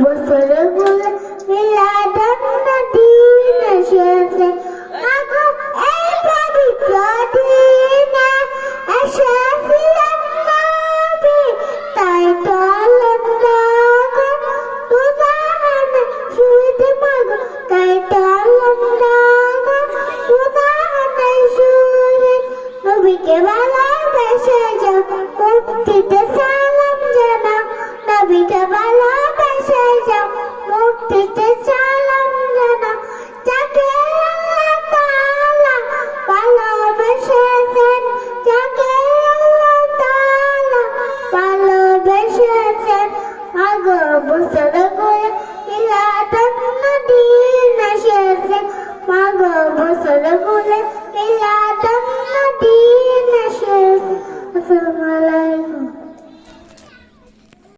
বছর গুলো মিলাদুন নবীন এসেছে মাগো এই পবিত্র দিনে এসেছিলেন নবী তাই তো আল্লাহ তুজাহান শুধু মাগো তাই তো আল্লাহ তুজাহান শুধু নবীকে ভালোবেসে যাও মুক্তিতে সালাম জানাও নবীকে ভালোবেসে যাও মুক্তিতে সালাম জানাও যাকে আল্লাহ তাআলা ভালোবেসেছেন যাকে আল্লাহ তাআলা ভালোবেসেছেন মাগো বছর গুলো মিলাদুন নবীন এসেছে মাগো বছর গুলো মিলাদুন নবীন এসেছে আসসালামু আলাইকুম